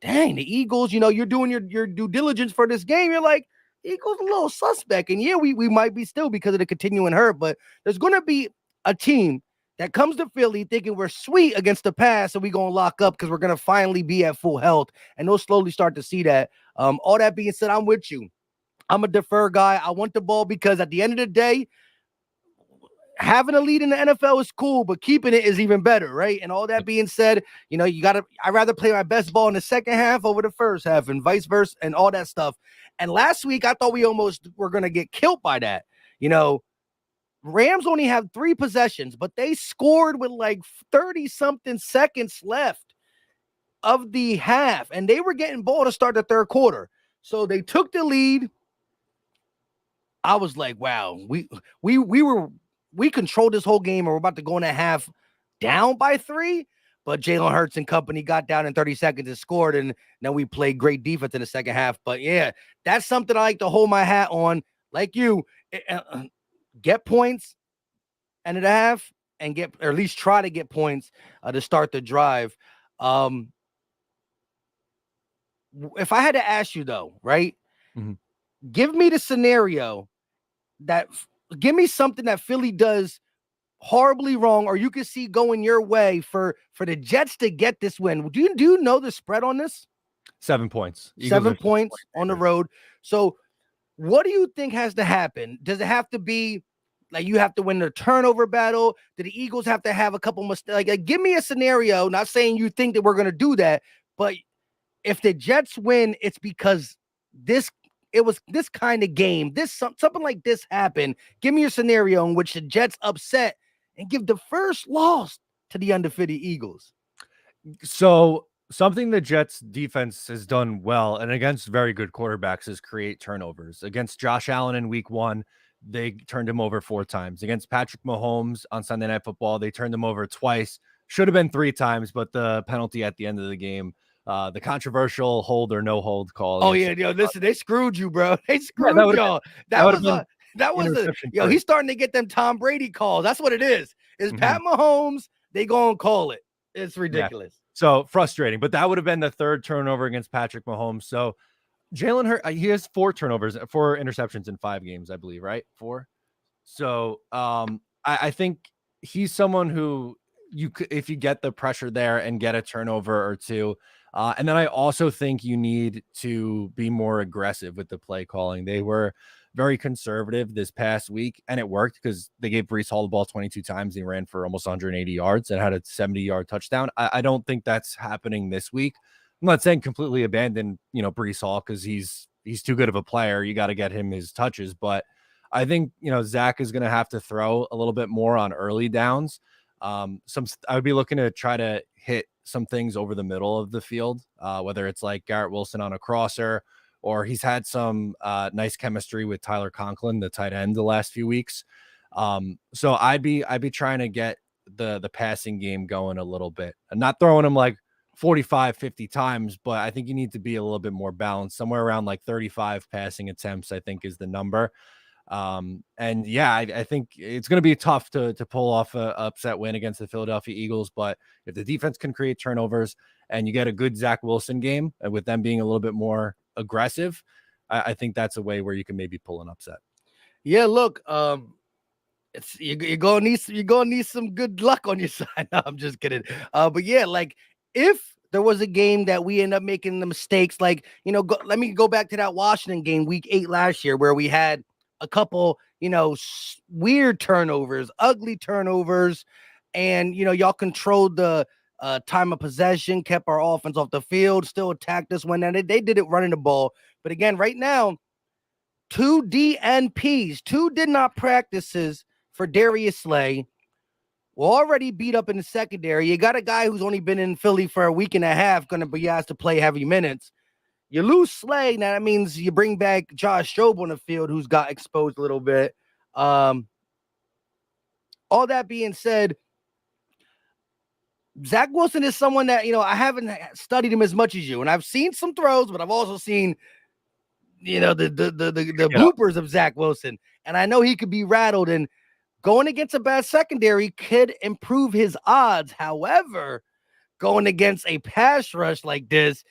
S1: dang, the Eagles, you're doing your due diligence for this game. You're like, Eagles a little suspect. And yeah, we might be still because of the continuing hurt, but there's going to be a team that comes to Philly thinking we're sweet against the pass and we're going to lock up because we're going to finally be at full health. And they'll slowly start to see that. All that being said, I'm with you. I'm a defer guy. I want the ball because at the end of the day, having a lead in the NFL is cool, but keeping it is even better, right? And all that being said, I'd rather play my best ball in the second half over the first half and vice versa and all that stuff. And last week, I thought we almost were going to get killed by that. Rams only have 3 possessions, but they scored with like 30-something seconds left of the half, and they were getting ball to start the third quarter. So they took the lead. I was like, wow, we controlled this whole game, and we're about to go in a half down by 3. But Jalen Hurts and company got down in 30 seconds and scored, and then we played great defense in the second half. But yeah, that's something I like to hold my hat on. Like you, get points end of the half and or at least try to get points to start the drive. If I had to ask you though, right?
S2: Mm-hmm.
S1: Give me the scenario give me something that Philly does horribly wrong, or you could see going your way for the Jets to get this win. Do you know the spread on this?
S2: 7 points.
S1: 7 points on the road. So what do you think has to happen? Does it have to be like you have to win the turnover battle? Do the Eagles have to have a couple mistakes? Like, give me a scenario. Not saying you think that we're going to do that, but if the Jets win, it's because it was this kind of game. Something like this happened. Give me a scenario in which the Jets upset and give the first loss to the undefeated Eagles.
S2: So something the Jets defense has done well and against very good quarterbacks is create turnovers. Against Josh Allen in week 1, they turned him over 4 times. Against Patrick Mahomes on Sunday Night Football, they turned him over twice. Should have been 3 times, but the penalty at the end of the game, the controversial hold or no hold call.
S1: Oh yeah, listen, they screwed you, bro. They screwed y'all. That was he's starting to get them Tom Brady calls. That's what it is. It's Pat Mahomes. They gonna call it. It's ridiculous.
S2: Yeah. So frustrating, but that would have been the 3rd turnover against Patrick Mahomes. So Jalen Hurts, he has 4 interceptions in 5 games, I believe, right? 4. So I think he's someone who if you get the pressure there and get a turnover or 2. And then I also think you need to be more aggressive with the play calling. They were very conservative this past week, and it worked because they gave Breece Hall the ball 22 times. He ran for almost 180 yards and had a 70-yard touchdown. I don't think that's happening this week. I'm not saying completely abandon, Breece Hall because he's too good of a player. You got to get him his touches. But I think, Zach is going to have to throw a little bit more on early downs. I would be looking to try to hit some things over the middle of the field, whether it's like Garrett Wilson on a crosser, or he's had some nice chemistry with Tyler Conklin, the tight end, the last few weeks. So I'd be trying to get the passing game going a little bit and not throwing him like 45, 50 times, but I think you need to be a little bit more balanced. Somewhere around like 35 passing attempts, I think, is the number. And yeah, I think it's going to be tough to pull off a upset win against the Philadelphia Eagles. But if the defense can create turnovers and you get a good Zack Wilson game with them being a little bit more aggressive, I think that's a way where you can maybe pull an upset.
S1: Yeah, look, you're gonna need some good luck on your side. No, I'm just kidding. But yeah, like if there was a game that we end up making the mistakes. Like, let me go back to that Washington game, week 8 last year, where we had a couple, weird turnovers, ugly turnovers. And, y'all controlled the time of possession, kept our offense off the field, still attacked us when they did it running the ball. But again, right now, 2 DNPs, 2 did not practices for Darius Slay. We're already beat up in the secondary. You got a guy who's only been in Philly for a week and a half, going to be asked to play heavy minutes. You lose Slay, now that means you bring back Josh Jobe on the field, who's got exposed a little bit. All that being said, Zack Wilson is someone that, I haven't studied him as much as you, and I've seen some throws, but I've also seen, the bloopers of Zack Wilson, and I know he could be rattled, and going against a bad secondary could improve his odds. However, going against a pass rush like this,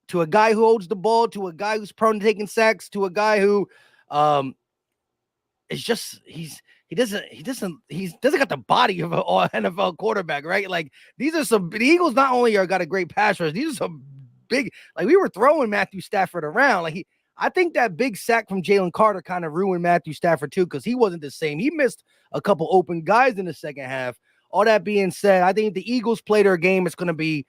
S1: to a guy who holds the ball, to a guy who's prone to taking sacks, to a guy who is just he doesn't got the body of an NFL quarterback, right? Like, these are the Eagles not only got a great pass rush, these are some big, like, we were throwing Matthew Stafford around. Like, I think that big sack from Jalen Carter kind of ruined Matthew Stafford too, because he wasn't the same. He missed a couple open guys in the second half. All that being said, I think the Eagles play their game. It's going to be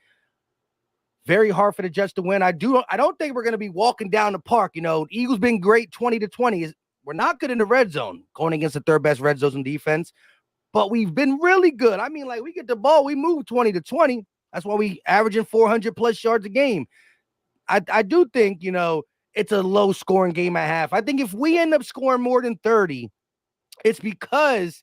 S1: very hard for the Jets to win. I don't think we're going to be walking down the park. Eagles been great 20-20. We're not good in the red zone, going against the third best red zone in defense, but we've been really good. I mean, like, we get the ball, we move 20-20. That's why we averaging 400 plus yards a game. I do think, it's a low scoring game at half. I think if we end up scoring more than 30, it's because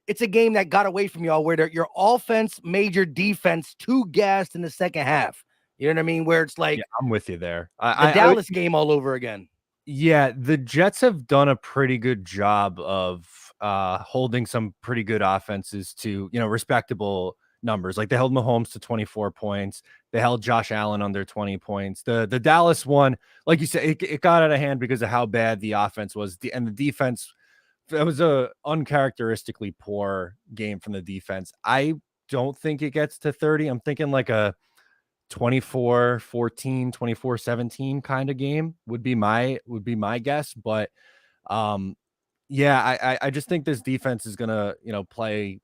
S1: it's a game that got away from y'all, where your offense made your defense too gassed in the second half. You know what I mean? Where it's like,
S2: I'm with you there.
S1: The Dallas game all over again.
S2: Yeah, the Jets have done a pretty good job of holding some pretty good offenses to, respectable numbers. Like, they held Mahomes to 24 points. They held Josh Allen under 20 points. The Dallas one, like you said, it got out of hand because of how bad the offense was. And the defense, it was a uncharacteristically poor game from the defense. I don't think it gets to 30. I'm thinking like a 24-14, 24-17 kind of game would be my guess. But I just think this defense is gonna, play,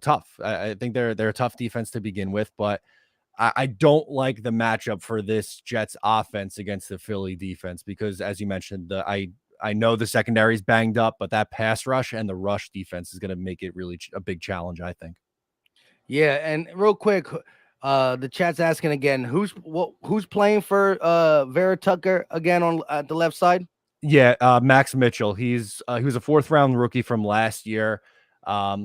S2: tough. I think they're a tough defense to begin with, but I don't like the matchup for this Jets offense against the Philly defense, because, as you mentioned, I know the secondary is banged up, but that pass rush and the rush defense is going to make it really a big challenge, I think.
S1: Yeah, and real quick, the chat's asking again, who's playing for Vera Tucker again on the left side?
S2: Yeah, Max Mitchell. He was a 4th round rookie from last year.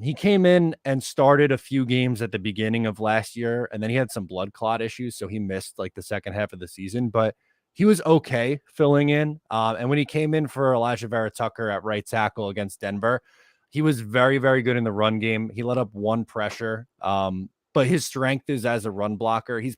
S2: He came in and started a few games at the beginning of last year, and then he had some blood clot issues, so he missed like the second half of the season, but he was okay filling in. And when he came in for Elijah Vera Tucker at right tackle against Denver, he was very, very good in the run game. He let up 1 pressure, but his strength is as a run blocker. He's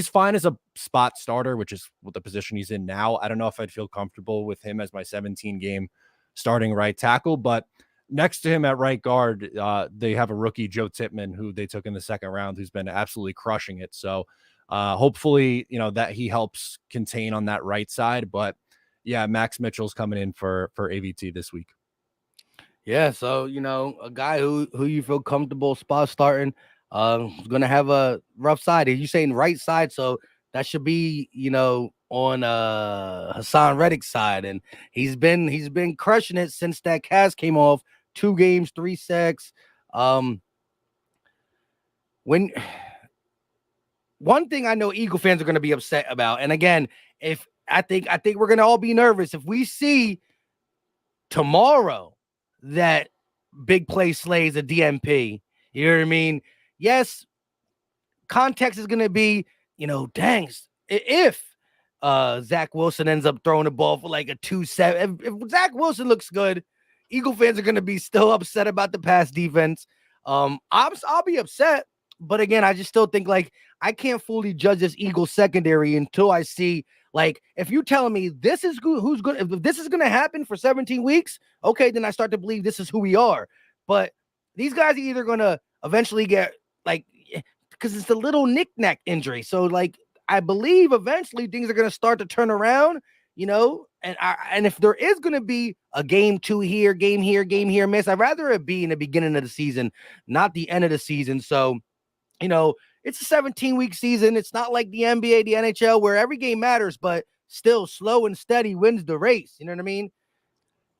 S2: fine as a spot starter, which is what the position he's in now. I don't know if I'd feel comfortable with him as my 17 game starting right tackle, but next to him at right guard, they have a rookie, Joe Tippmann, who they took in the 2nd round, who's been absolutely crushing it. So hopefully, that he helps contain on that right side. But yeah, Max Mitchell's coming in for AVT this week.
S1: Yeah, so a guy who you feel comfortable spot starting, is going to have a rough side. You saying right side, so that should be on Hassan Reddick's side, and he's been crushing it since that cast came off. 2 games, 3 sacks. When one thing I know Eagle fans are going to be upset about, and again, if I think we're going to all be nervous if we see tomorrow that big play slays a DMP. You know what I mean? Yes, context is going to be, dang, if Zack Wilson ends up throwing the ball for like a 2-7, if Zack Wilson looks good, Eagle fans are going to be still upset about the pass defense. I'll be upset, but again, I just still think like I can't fully judge this Eagle secondary until I see, like, if you're telling me this is who's good, if this is going to happen for 17 weeks, okay, then I start to believe this is who we are. But these guys are either going to eventually get, like, because it's a little knick-knack injury. So like I believe eventually things are going to start to turn around, and if there is going to be a game here, game here, miss, I'd rather it be in the beginning of the season, not the end of the season. So, it's a 17-week season. It's not like the NBA, the NHL, where every game matters, but still slow and steady wins the race. You know what I mean?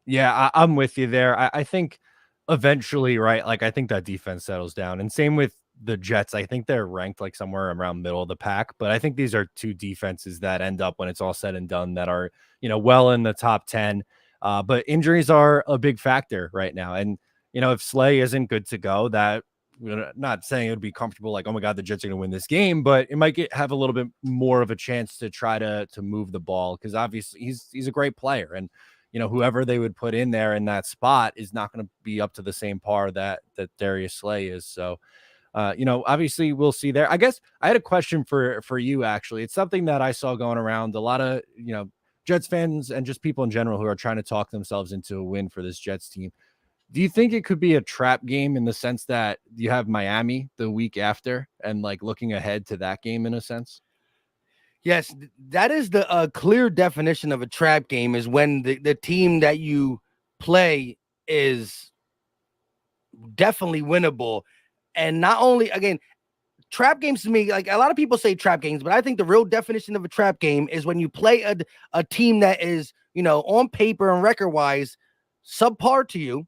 S2: Yeah, I'm with you there. I think eventually, right? Like, I think that defense settles down. And same with the Jets. I think they're ranked like somewhere around middle of the pack. But I think these are two defenses that end up, when it's all said and done, that are, well in the top 10. But injuries are a big factor right now. And, if Slay isn't good to go, that, not saying it would be comfortable, like, oh my God, the Jets are going to win this game, but it might have a little bit more of a chance to try to move the ball, because obviously he's a great player. And, whoever they would put in there in that spot is not going to be up to the same par that Darius Slay is. So, obviously we'll see there. I guess I had a question for you, actually. It's something that I saw going around a lot of, Jets fans and just people in general who are trying to talk themselves into a win for this Jets team. Do you think it could be a trap game in the sense that you have Miami the week after and like looking ahead to that game in a sense?
S1: Yes, that is the clear definition of a trap game, is when the team that you play is definitely winnable. And not only, again, trap games to me, like a lot of people say trap games, but I think the real definition of a trap game is when you play a team that is, on paper and record wise subpar to you.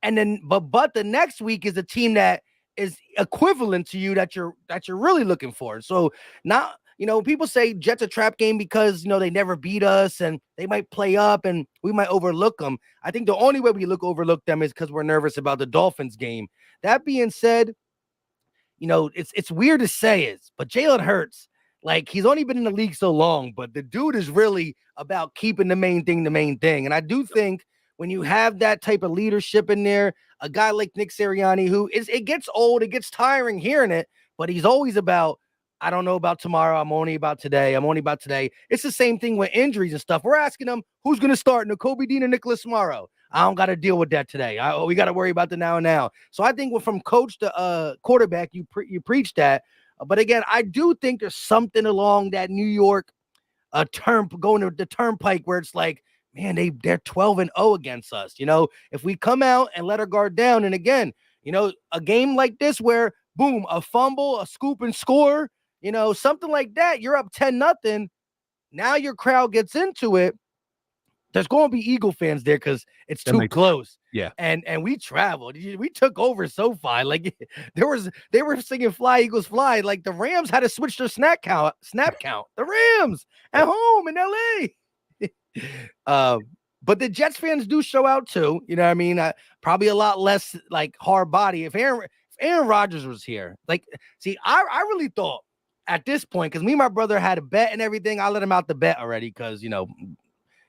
S1: And then, but the next week is a team that is equivalent to you that you're really looking for. So not, people say Jets a trap game because, they never beat us and they might play up and we might overlook them. I think the only way we overlook them is because we're nervous about the Dolphins game. That being said, it's weird to say it, but Jalen Hurts, like, he's only been in the league so long, but the dude is really about keeping the main thing. And I do think when you have that type of leadership in there, a guy like Nick Sirianni, it gets old, it gets tiring hearing it, but he's always about, I don't know about tomorrow. I'm only about today. It's the same thing with injuries and stuff. We're asking them who's going to start, Nakobe Dean or Nicholas tomorrow. I don't got to deal with that today. We got to worry about the now and now. So I think from coach to quarterback, you preach that. But again, I do think there's something along that New York going to the turnpike where it's like, man, they're 12-0 against us. If we come out and let our guard down, and again, a game like this where boom, a fumble, a scoop and score, something like that, you're up 10-0. Now your crowd gets into it. There's going to be Eagle fans there because it's too close.
S2: Yeah.
S1: And we traveled. We took over SoFi. Like they were singing Fly Eagles Fly. Like the Rams had to switch their snap count. The Rams at home in LA. But the Jets fans do show out too. You know what I mean? Probably a lot less like hard body. If Aaron Rodgers was here, like, see, I really thought at this point, because me and my brother had a bet and everything, I let him out the bet already because,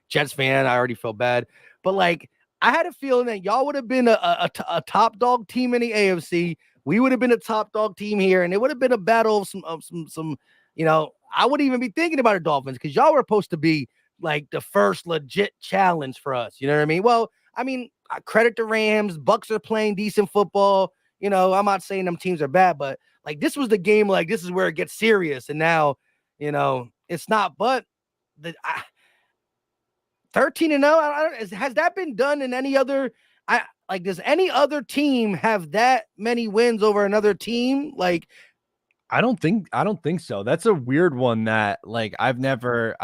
S1: Jets fan, I already felt bad. But like, I had a feeling that y'all would have been a top dog team in the AFC. We would have been a top dog team here, and it would have been a battle of some. I wouldn't even be thinking about the Dolphins because y'all were supposed to be like the first legit challenge for us. You know what I mean? Well, I mean, I credit the Rams. Bucks are playing decent football. I'm not saying them teams are bad, but like this was the game. Like this is where it gets serious, and now, it's not. But 13-0. Has that been done in any other? Does any other team have that many wins over another team? Like,
S2: I don't think so. That's a weird one that like I've never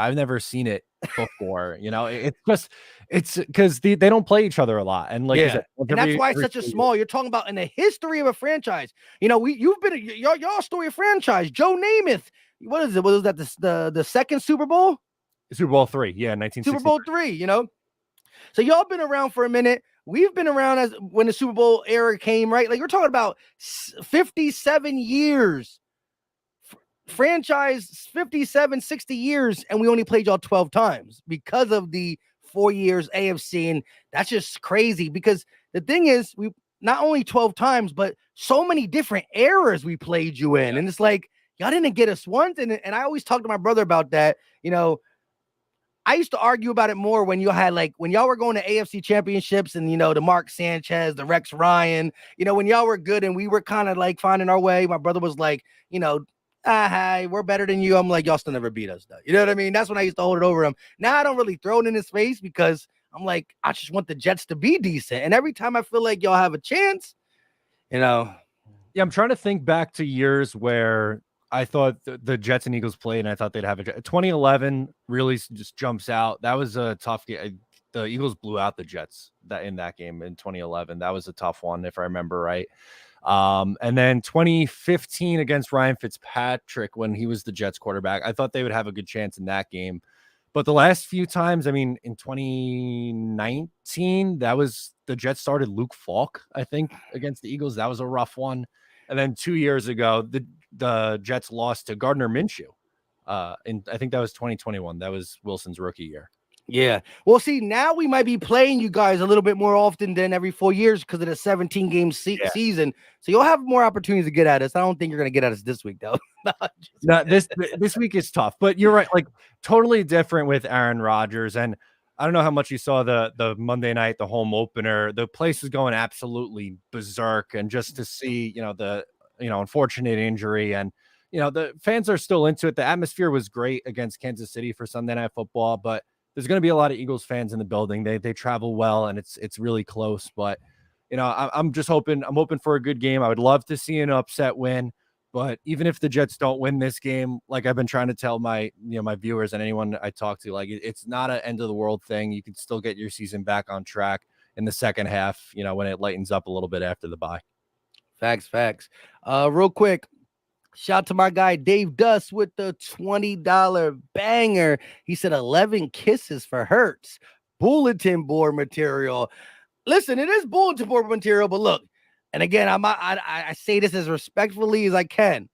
S2: seen it before. It's because they don't play each other a lot, and like,
S1: yeah, and that's why it's such a small. You're talking about in the history of a franchise. You've been y'all story of franchise. Joe Namath. What is it? Was that the second Super Bowl?
S2: Super Bowl III, yeah, 1960.
S1: Super Bowl III. So y'all been around for a minute. We've been around as when the Super Bowl era came, right? Like we're talking about 57 years. Franchise 57, 60 years, and we only played y'all 12 times because of the 4 years AFC. And that's just crazy because the thing is, we not only 12 times, but so many different eras we played you in. And it's like, y'all didn't get us once. And I always talk to my brother about that. I used to argue about it more when you had when y'all were going to AFC championships and the Mark Sanchez, the Rex Ryan, when y'all were good and we were kind of finding our way. My brother was like, hi, we're better than you. I'm like, y'all still never beat us though. You know what I mean? That's when I used to hold it over him. Now I don't really throw it in his face because I'm like, I just want the Jets to be decent. And every time I feel like y'all have a chance,
S2: Yeah, I'm trying to think back to years where I thought the Jets and Eagles played, and I thought they'd have a 2011 really just jumps out. That was a tough game. The Eagles blew out the Jets in that game in 2011. That was a tough one, if I remember right. And then 2015 against Ryan Fitzpatrick when he was the Jets quarterback, I thought they would have a good chance in that game. But the last few times, I mean, in 2019, that was the Jets started Luke Falk, I think, against the Eagles. That was a rough one. And then 2 years ago, the Jets lost to Gardner Minshew. And I think that was 2021. That was Wilson's rookie year.
S1: Yeah. Well, see, now we might be playing you guys a little bit more often than every 4 years because of the 17-game season. So you'll have more opportunities to get at us. I don't think you're going to get at us this week, though.
S2: No, this week is tough. But you're right. Totally different with Aaron Rodgers. And I don't know how much you saw the Monday night, the home opener. The place was going absolutely berserk. And just to see, the unfortunate injury and the fans are still into it. The atmosphere was great against Kansas City for Sunday Night Football, but there's going to be a lot of Eagles fans in the building. They travel well, and it's really close. But I'm just hoping for a good game. I would love to see an upset win, but even if the Jets don't win this game, like I've been trying to tell my my viewers and anyone I talk to, it's not an end of the world thing. You can still get your season back on track in the second half. When it lightens up a little bit after the bye.
S1: Facts. Real quick. Shout out to my guy Dave Dust with the $20 banger. He said 11 kisses for Hurts. Bulletin board material. Listen, it is bulletin board material, but look, and again, I say this as respectfully as I can.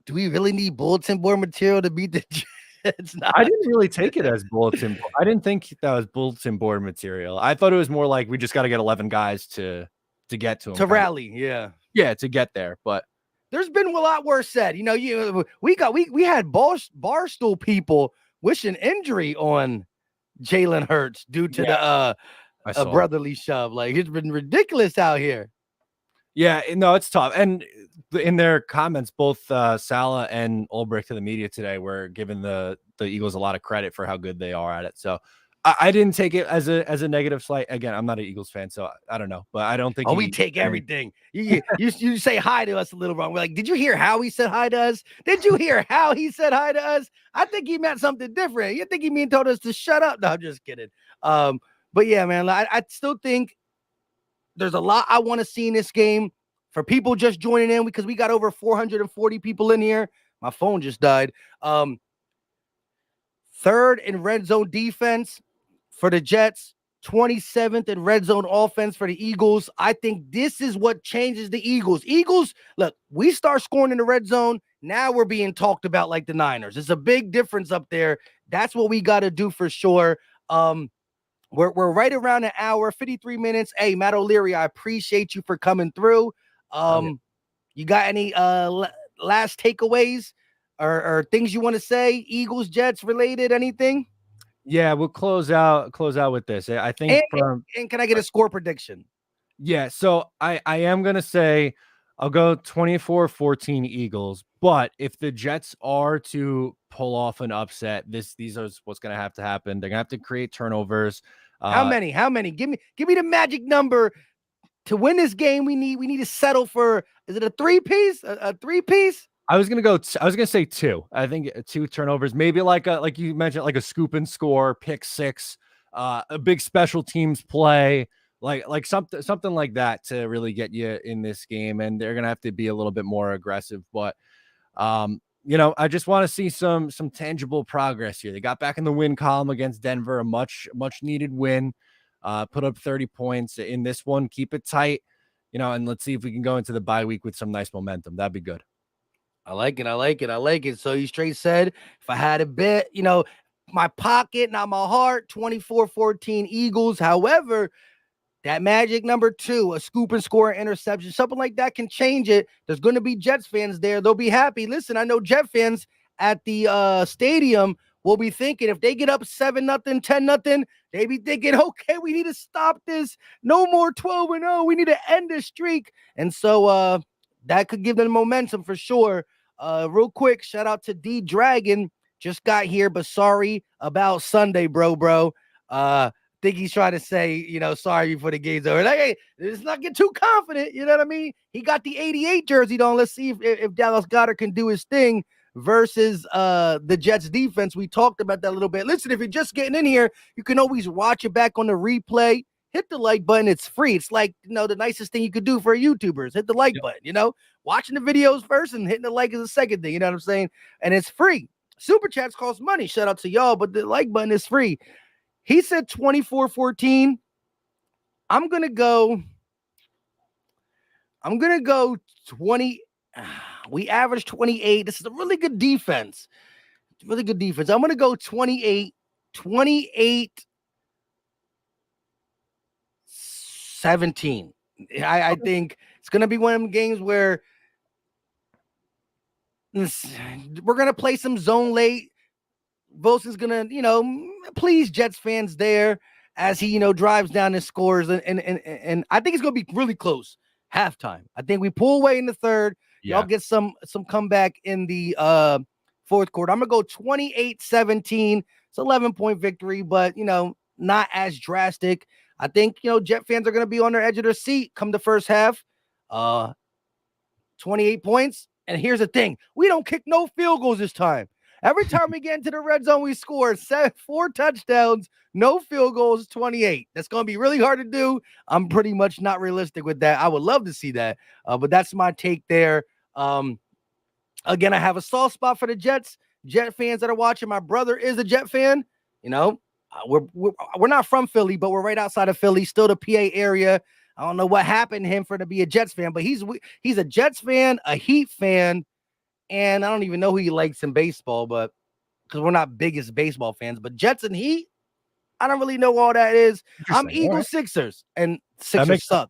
S1: Do we really need bulletin board material to beat the Jets?
S2: I didn't really take it as bulletin board. I didn't think that was bulletin board material. I thought it was more like we just got to get 11 guys to get to them.
S1: To rally, yeah.
S2: Yeah, to get there, but
S1: there's been a lot worse said. We had barstool people wishing injury on Jalen Hurts due to a brotherly shove. It's been ridiculous out here.
S2: Yeah, no, it's tough. And in their comments, both Salah and Ulbrich to the media today were giving the Eagles a lot of credit for how good they are at it. So I didn't take it as a negative slight. Again, I'm not an Eagles fan, so I don't know, but I don't think.
S1: We take everything. You say hi to us a little wrong. We're like, did you hear how he said hi to us? Did you hear how he said hi to us? I think he meant something different. You think he told us to shut up? No, I'm just kidding. But yeah, man, I still think there's a lot I want to see in this game for people just joining in because we got over 440 people in here. My phone just died. Third in red zone defense for the Jets, 27th in red zone offense for the Eagles. I think this is what changes the Eagles. Look, we start scoring in the red zone. Now we're being talked about like the Niners. It's a big difference up there. That's what we got to do for sure. We're right around an hour, 53 minutes. Hey, Matt O'Leary, I appreciate you for coming through. You got any last takeaways or things you want to say? Eagles, Jets related, anything?
S2: Yeah, we'll close out with this. I think
S1: and can I get a score prediction?
S2: Yeah, so I am gonna say I'll go 24-14 Eagles, but if the Jets are to pull off an upset, these are what's gonna have to happen. They're gonna have to create turnovers.
S1: How many? Give me the magic number to win this game. We need to settle for, is it a three-piece? A three-piece?
S2: I was gonna say 2. I think 2 turnovers, maybe like you mentioned, like a scoop and score, pick 6, a big special teams play, like something like that to really get you in this game. And they're gonna have to be a little bit more aggressive. But I just want to see some tangible progress here. They got back in the win column against Denver, a much needed win. Put up 30 points in this one. Keep it tight, and let's see if we can go into the bye week with some nice momentum. That'd be good.
S1: I like it. So you straight said, if I had a bet, my pocket, not my heart, 24-14 Eagles. However, that magic number 2, a scoop and score interception, something like that can change it. There's going to be Jets fans there. They'll be happy. Listen, I know Jet fans at the stadium will be thinking if they get up 7-0, 10-0, they be thinking, okay, we need to stop this. No more 12-0. We need to end this streak. And so that could give them momentum for sure. Real quick, shout out to D Dragon. Just got here, but sorry about Sunday, bro. Think he's trying to say, sorry for the game's over. Like, hey, let's not get too confident. You know what I mean? He got the 88 jersey on. Let's see if Dallas Goedert can do his thing versus the Jets defense. We talked about that a little bit. Listen, if you're just getting in here, you can always watch it back on the replay. Hit the like button. It's free. It's like, the nicest thing you could do for a YouTuber is hit the like button, watching the videos first and hitting the like is the second thing. You know what I'm saying? And it's free. Super chats cost money. Shout out to y'all, but the like button is free. He said 24-14. I'm going to go 20. We averaged 28. This is a really good defense. I'm going to go 28-17. I think it's going to be one of them games where we're going to play some zone late. Wilson's going to, please Jets fans there as he, drives down and scores. And I think it's going to be really close. Halftime. I think we pull away in the third. Yeah. Y'all get some comeback in the fourth quarter. I'm going to go 28-17. It's 11-point victory, but, not as drastic. I think, Jet fans are going to be on their edge of their seat come the first half. 28 points. And here's the thing. We don't kick no field goals this time. Every time we get into the red zone, we score 4 touchdowns, no field goals, 28. That's going to be really hard to do. I'm pretty much not realistic with that. I would love to see that, but that's my take there. Again, I have a soft spot for the Jets. Jet fans that are watching, my brother is a Jet fan. We're not from Philly, but we're right outside of Philly, still the PA area. I don't know what happened to him for to be a Jets fan, but he's a Jets fan, a Heat fan. And I don't even know who he likes in baseball, but because we're not biggest baseball fans, but Jets and Heat, I don't really know all that is. I'm Eagles Sixers, and Sixers suck.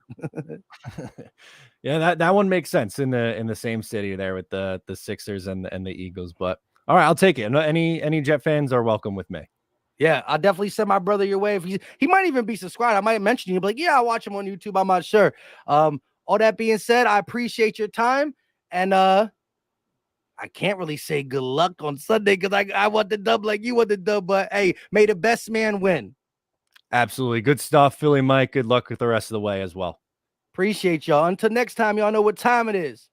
S2: Yeah, that one makes sense in the same city there with the Sixers and the Eagles. But all right, I'll take it. Any Jet fans are welcome with me.
S1: Yeah, I'll definitely send my brother your way. If he might even be subscribed. I might mention you, but yeah, I watch him on YouTube. I'm not sure. All that being said, I appreciate your time, and I can't really say good luck on Sunday because I want the dub like you want the dub, but hey, may the best man win.
S2: Absolutely. Good stuff, Philly Mike. Good luck with the rest of the way as well.
S1: Appreciate y'all. Until next time, y'all know what time it is.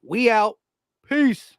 S1: We out. Peace.